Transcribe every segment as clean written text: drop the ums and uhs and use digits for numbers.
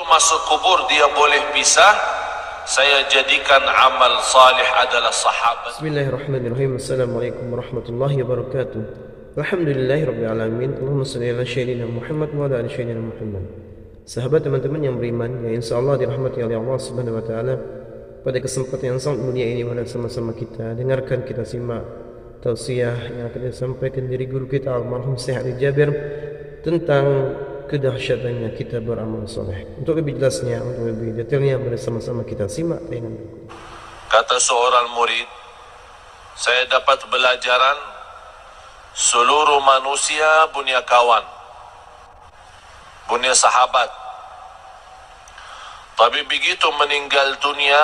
masuk kubur dia boleh pisah. Saya jadikan amal salih adalah sahabat. Bismillahirrahmanirrahim. Assalamualaikum warahmatullahi wabarakatuh. Alhamdulillahirabbil alamin. Allahumma shalli ala sayyidina Muhammad wa ala ali sayyidina Muhammad. Sahabat teman-teman yang beriman yang insyaallah dirahmati oleh Allah Subhanahu wa taala, pada kesempatan yang sangat mulia ini mari sama-sama kita dengarkan, kita simak tausiah yang akan disampaikan dari guru kita almarhum Syekh Ali Jabir tentang kedahsyatannya kita beramal soleh. Untuk lebih jelasnya, untuk lebih detailnya, bersama-sama kita simak tayangan berikut. Kata seorang murid, saya dapat belajaran seluruh manusia punya kawan, punya sahabat. Tapi begitu meninggal dunia,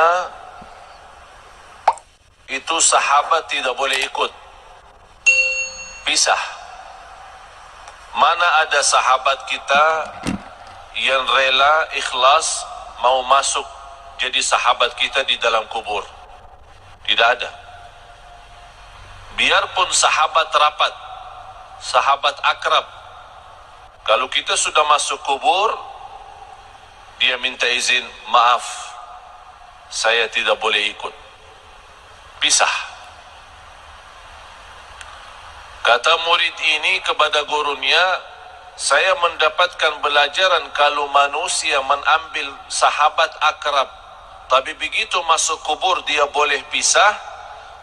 itu sahabat tidak boleh ikut, pisah. Mana ada sahabat kita yang rela, ikhlas, mau masuk jadi sahabat kita di dalam kubur? Tidak ada. Biarpun sahabat rapat, sahabat akrab, kalau kita sudah masuk kubur, dia minta izin, maaf, saya tidak boleh ikut, pisah. Kata murid ini kepada gurunya, saya mendapatkan belajaran kalau manusia mengambil sahabat akrab, tapi begitu masuk kubur dia boleh pisah,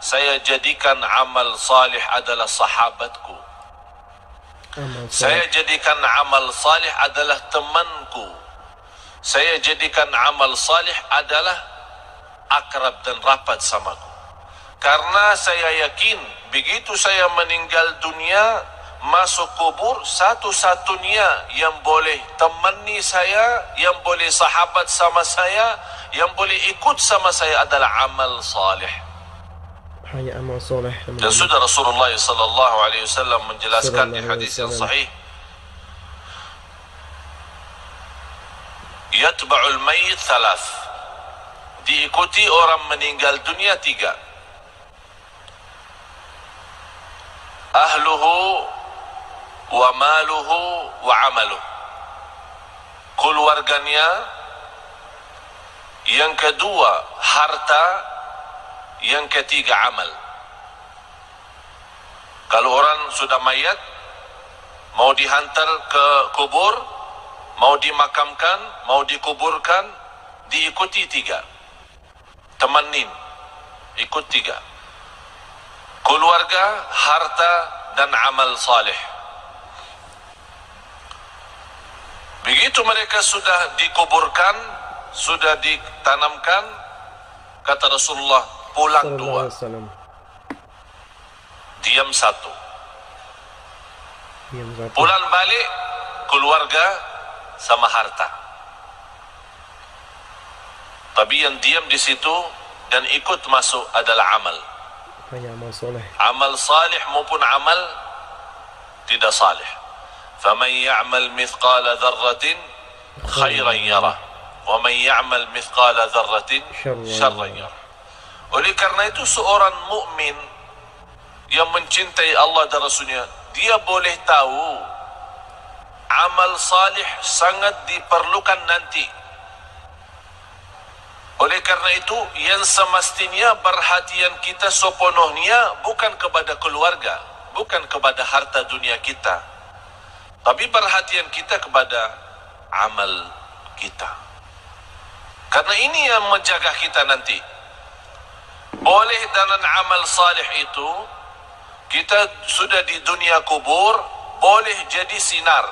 saya jadikan amal salih adalah sahabatku. Saya jadikan amal salih adalah temanku. Saya jadikan amal salih adalah akrab dan rapat samaku. Karena saya yakin begitu saya meninggal dunia, masuk kubur, satu-satunya yang boleh temani saya, yang boleh sahabat sama saya, yang boleh ikut sama saya adalah amal salih. Hanya amal soleh. Dan sudah Rasulullah sallallahu alaihi wasallam menjelaskan di hadis yang sahih, yatba'ul mayyit thalath, diikuti orang meninggal dunia tiga: ahluhu wa maluhu wa amaluh, keluarganya, yang kedua harta, yang ketiga amal. Kalau orang sudah mayat, mau dihantar ke kubur, mau dimakamkan, mau dikuburkan, diikuti tiga, temanin, ikut tiga: keluarga, harta, dan amal saleh. Begitu mereka sudah dikuburkan, sudah ditanamkan, kata Rasulullah, pulang dua, diam satu. Pulang balik, keluarga sama harta. Tapi yang diam di situ dan ikut masuk adalah amal. Hanya amal soleh. Amal salih maupun amal tidak salih. Faman ya'mal mithqala dzarratin khairan yarah, wa man ya'mal mithqala dzarratin syarran yarah. Oleh karena itu seorang mukmin yang mencintai Allah dan Rasulnya, dia boleh tahu amal salih sangat diperlukan nanti. Oleh karena itu, yang semestinya perhatian kita sepenuhnya bukan kepada keluarga, bukan kepada harta dunia kita, tapi perhatian kita kepada amal kita. Karena ini yang menjaga kita nanti. Boleh dalam amal salih itu, kita sudah di dunia kubur, boleh jadi sinar.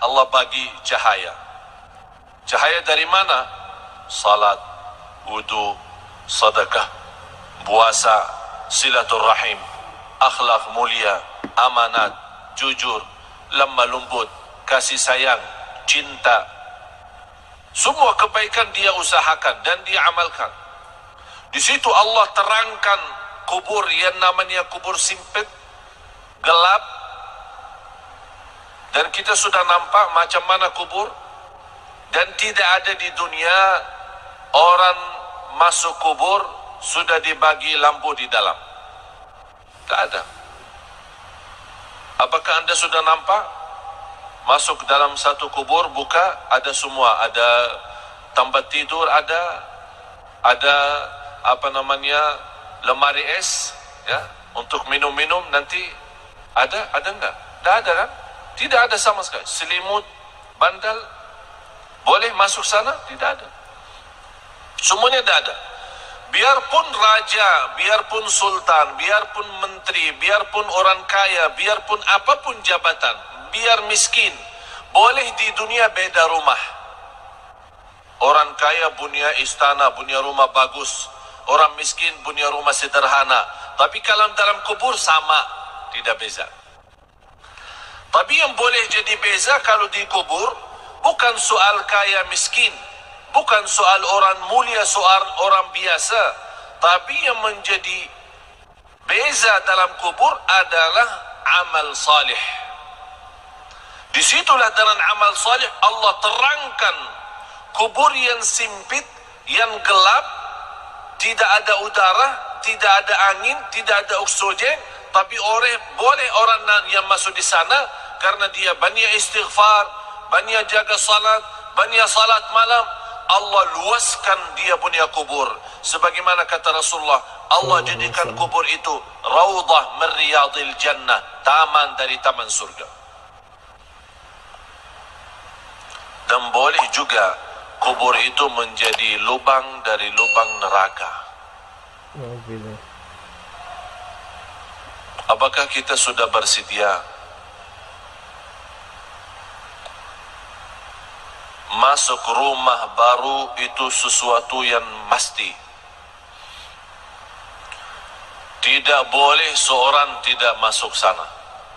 Allah bagi cahaya. Cahaya dari mana? Salat, wudu, sedekah, puasa, silaturrahim, akhlak mulia, amanat, jujur, lemah lembut, kasih sayang, cinta. Semua kebaikan dia usahakan dan dia amalkan. Di situ Allah terangkan kubur yang namanya kubur sempit, gelap. Dan kita sudah nampak macam mana kubur. Dan tidak ada di dunia orang masuk kubur sudah dibagi lampu di dalam. Tak ada. Apakah anda sudah nampak? masuk dalam satu kubur, buka, ada semua, ada tempat tidur, ada apa namanya, lemari es, ya, untuk minum-minum nanti ada enggak? Tidak ada kan? Tidak ada sama sekali. Selimut, bantal, boleh masuk sana? Tidak ada. Semuanya tidak ada. Biarpun raja, biarpun sultan, biarpun menteri, biarpun orang kaya, biarpun apapun jabatan, biar miskin, boleh di dunia beda rumah. Orang kaya punya istana, punya rumah bagus. Orang miskin punya rumah sederhana. Tapi kalau dalam kubur sama, tidak beza. Tapi yang boleh jadi beza kalau di kubur, bukan soal kaya miskin, bukan soal orang mulia, soal orang biasa. Tapi yang menjadi beza dalam kubur adalah amal salih. Disitulah dengan amal salih Allah terangkan kubur yang sempit, yang gelap, tidak ada udara, tidak ada angin, tidak ada oksigen, tapi boleh orang yang masuk di sana karena dia banyak istighfar, banyak jaga salat, banyak salat malam. Allah luaskan dia punya kubur. Sebagaimana kata Rasulullah, Allah jadikan kubur itu raudhah min riyadil jannah, taman dari taman surga. Dan boleh juga kubur itu menjadi lubang dari lubang neraka. Apakah kita sudah bersedia masuk rumah baru itu sesuatu yang mesti? Tidak boleh seorang tidak masuk sana.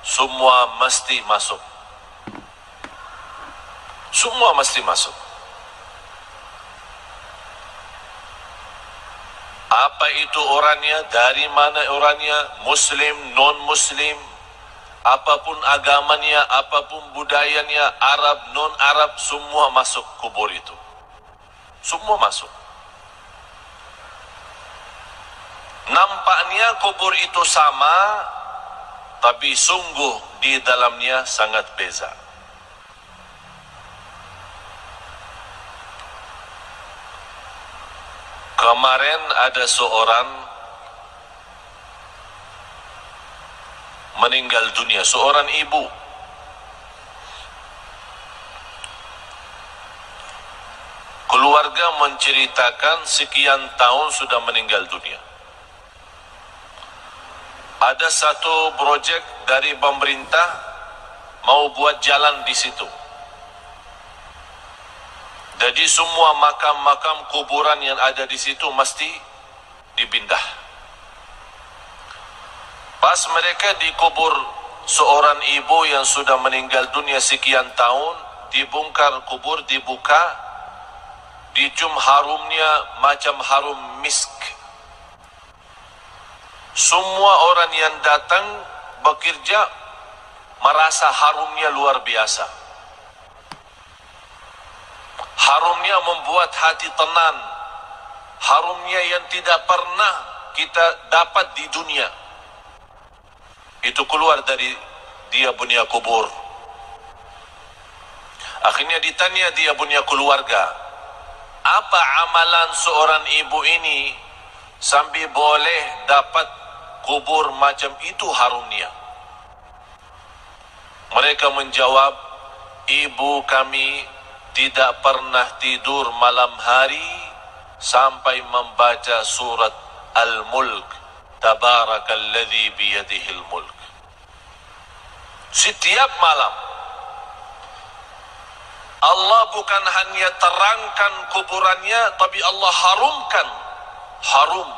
Semua mesti masuk. Semua mesti masuk. Apa itu orangnya, dari mana orangnya, muslim, non-muslim, apapun agamanya, apapun budayanya, Arab, non-Arab, semua masuk kubur itu. Semua masuk. Nampaknya kubur itu sama, tapi sungguh di dalamnya sangat beza. Kemarin ada seorang meninggal dunia, seorang ibu. Keluarga menceritakan sekian tahun sudah meninggal dunia. Ada satu projek dari pemerintah mau buat jalan di situ. Jadi semua makam-makam kuburan yang ada di situ mesti dipindah. Pas mereka dikubur seorang ibu yang sudah meninggal dunia sekian tahun, dibongkar kubur, dibuka, dicium harumnya macam harum misk. Semua orang yang datang bekerja merasa harumnya luar biasa. Harumnya membuat hati tenang. Harumnya yang tidak pernah kita dapat di dunia. Itu keluar dari dia punya kubur. Akhirnya ditanya dia punya keluarga, apa amalan seorang ibu ini sampai boleh dapat kubur macam itu harumnya? Mereka menjawab, ibu kami tidak pernah tidur malam hari sampai membaca surat Al-Mulk, Tabarakalladzi biyadihil mulk. Setiap malam Allah bukan hanya terangkan kuburannya, tapi Allah harumkan. Harum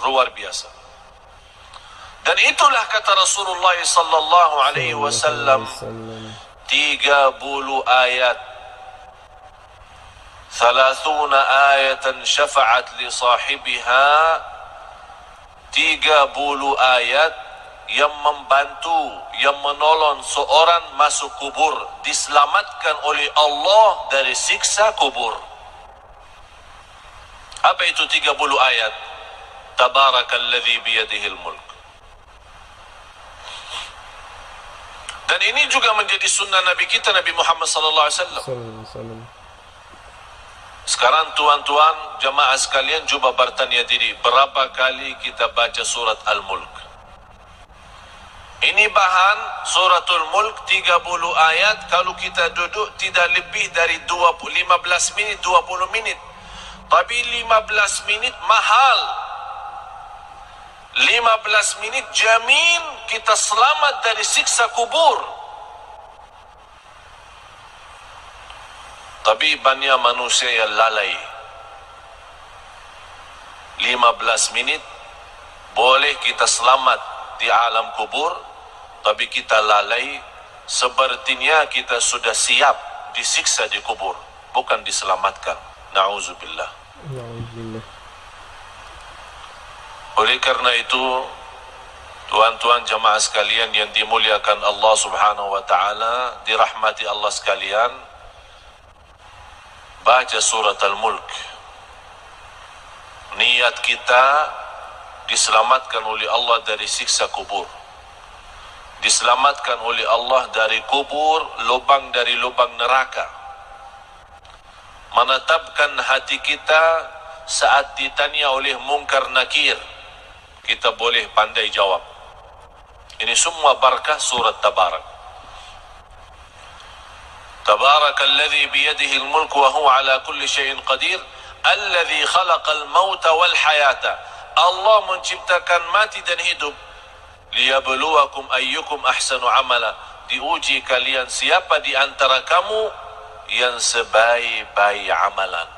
luar biasa. Dan itulah kata Rasulullah sallallahu alaihi wasallam, 30 ayat, 30 ayatan syafa'at li sahibiha, 30 ayat yang membantu, yang menolong seorang masuk kubur, diselamatkan oleh Allah dari siksa kubur. Apa itu 30 ayat? Tabarakalladzi biyadihil mulk. Dan ini juga menjadi sunnah Nabi kita, Nabi Muhammad sallallahu alaihi wasallam. Sekarang tuan-tuan jamaah sekalian, cuba bertanya diri, berapa kali kita baca surat Al-Mulk? Ini bahan suratul Mulk 30 ayat. Kalau kita duduk tidak lebih dari 15 minit, 20 minit. Tapi 15 minit mahal. 15 minit jamin kita selamat dari siksa kubur. Tapi banyak manusia yang lalai. 15 minit boleh kita selamat di alam kubur, tapi kita lalai, sepertinya kita sudah siap disiksa di kubur, bukan diselamatkan. Na'udzubillah. Alhamdulillah. Oleh karena itu, tuan-tuan jamaah sekalian yang dimuliakan Allah Subhanahu wa taala, dirahmati Allah sekalian, baca surat Al-Mulk. Niat kita diselamatkan oleh Allah dari siksa kubur, diselamatkan oleh Allah dari kubur, lubang dari lubang neraka. Menetapkan hati kita saat ditanya oleh mungkar nakir, kita boleh pandai jawab. Ini semua barakah surat Tabarak. تبارك الذي بيده الملك وهو على كل شيء قدير الذي خلق الموت والحياة. Allah menciptakan mati dan hidup. Liyabluwakum ayyukum ahsanu amala. Diuji kalian siapa di antara kamu yang sebaik-baik amalan.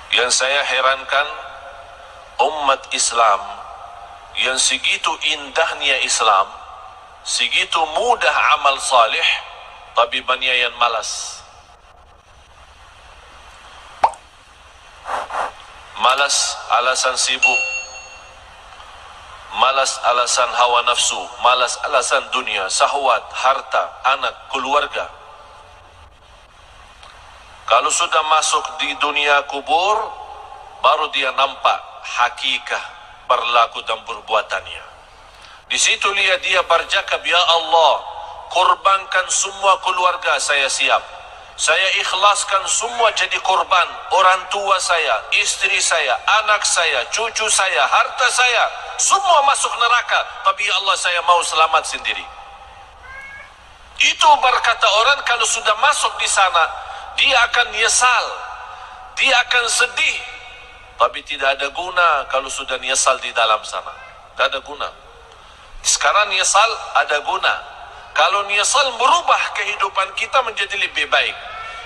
Yang saya herankan, umat Islam yang segitu indahnya Islam, segitu mudah amal salih, tapi banyak yang malas. Malas alasan sibuk, malas alasan hawa nafsu, malas alasan dunia, syahwat, harta, anak, keluarga. Kalau sudah masuk di dunia kubur, baru dia nampak hakikat berlaku dan perbuatannya. Di situ lihat dia bercakap, ya Allah, korbankan semua keluarga saya siap. Saya ikhlaskan semua jadi korban. Orang tua saya, istri saya, anak saya, cucu saya, harta saya, semua masuk neraka. Tapi ya Allah, saya mau selamat sendiri. Itu berkata orang kalau sudah masuk di sana, dia akan nyesal, dia akan sedih. Tapi tidak ada guna kalau sudah nyesal di dalam sana. Tidak ada guna. Sekarang nyesal ada guna. Kalau nyesal merubah kehidupan kita menjadi lebih baik.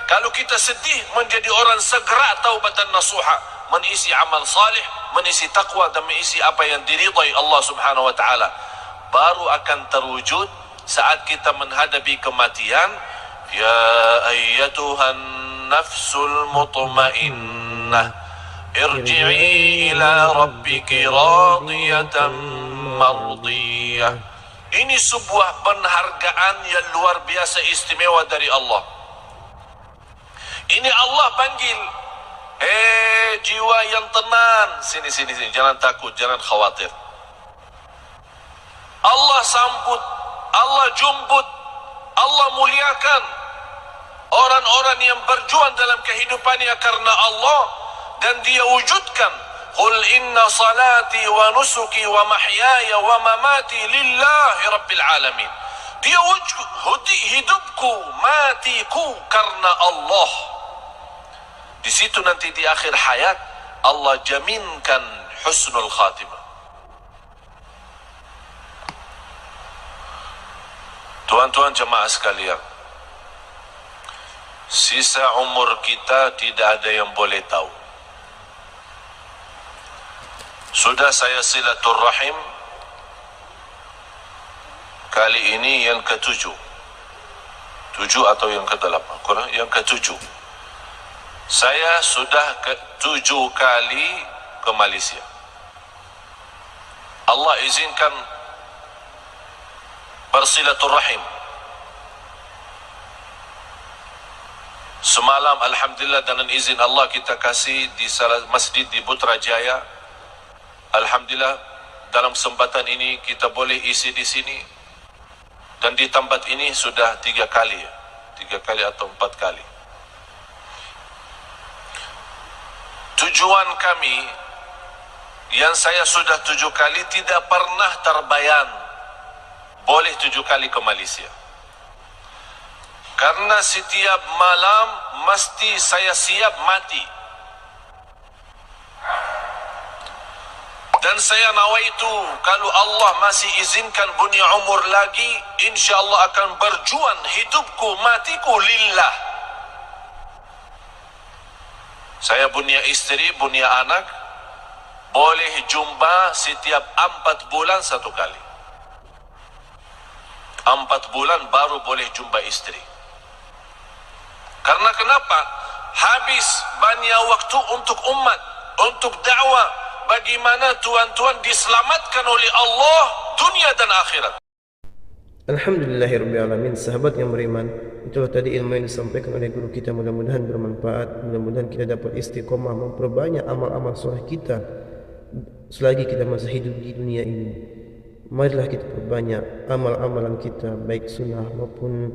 Kalau kita sedih menjadi orang segera taubatan nasuha, mengisi amal salih, mengisi taqwa dan mengisi apa yang diridai Allah Subhanahu wa taala. Baru akan terwujud saat kita menghadapi kematian. Ya ayyatuhan nafsul mutmainnah, irji'i ila rabbiki radiyatan mardiyah. Ini sebuah penghargaan yang luar biasa istimewa dari Allah. Ini Allah panggil, jiwa yang tenang, sini, jangan takut, jangan khawatir. Allah sambut, Allah jumbut, Allah muliakan orang-orang yang berjuang dalam kehidupannya karena Allah, dan dia wujudkan. Qul inna salati wa nusuki wa mahyaya wa mamati lillahi rabbil alamin. Dia wujud hidupku, matiku karena Allah. Di situ nanti di akhir hayat Allah jaminkan husnul khatimah. Tuan-tuan jemaah sekalian, sisa umur kita tidak ada yang boleh tahu. Sudah saya silaturrahim kali ini yang ke-7 atau yang ke-8, yang ke-7. Saya sudah ke-7 kali ke Malaysia. Allah izinkan bersilaturrahim. Semalam alhamdulillah dengan izin Allah kita kasih di salah masjid di Putrajaya. Alhamdulillah dalam kesempatan ini kita boleh isi di sini, dan di tempat ini sudah 3 kali atau 4 kali. Tujuan kami yang saya sudah 7 kali tidak pernah terbayang boleh 7 kali ke Malaysia. Karena setiap malam mesti saya siap mati. Dan saya nawaitu kalau Allah masih izinkan punya umur lagi, insya-Allah akan berjuang hidupku matiku lillah. Saya punya istri, punya anak, boleh jumpa setiap 4 bulan 1 kali. 4 bulan baru boleh jumpa istri. Karena kenapa? Habis banyak waktu untuk umat, untuk dakwah. Bagaimana tuan-tuan diselamatkan oleh Allah dunia dan akhirat. Alhamdulillahirrabbilalamin. Sahabat yang beriman, itulah tadi ilmu yang disampaikan oleh guru kita. Mudah-mudahan bermanfaat. Mudah-mudahan kita dapat istiqomah, memperbanyak amal-amal soleh kita selagi kita masih hidup di dunia ini. Marilah kita perbanyak amal-amalan kita, baik sunnah maupun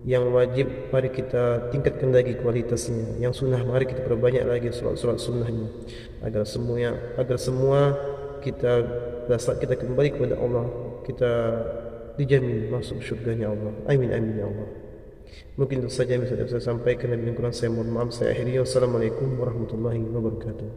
yang wajib. Mari kita tingkatkan lagi kualitasnya. Yang sunnah mari kita perbanyak lagi solat-solat sunnahnya, agar semua kita pada saat kita kembali kepada Allah, kita dijamin masuk syurganya Allah. Amin amin ya Allah. Mungkin itu saja yang bisa saya sampaikan, dan kurang saya mohon maaf. Saya akhiri. Wassalamualaikum warahmatullahi wabarakatuh.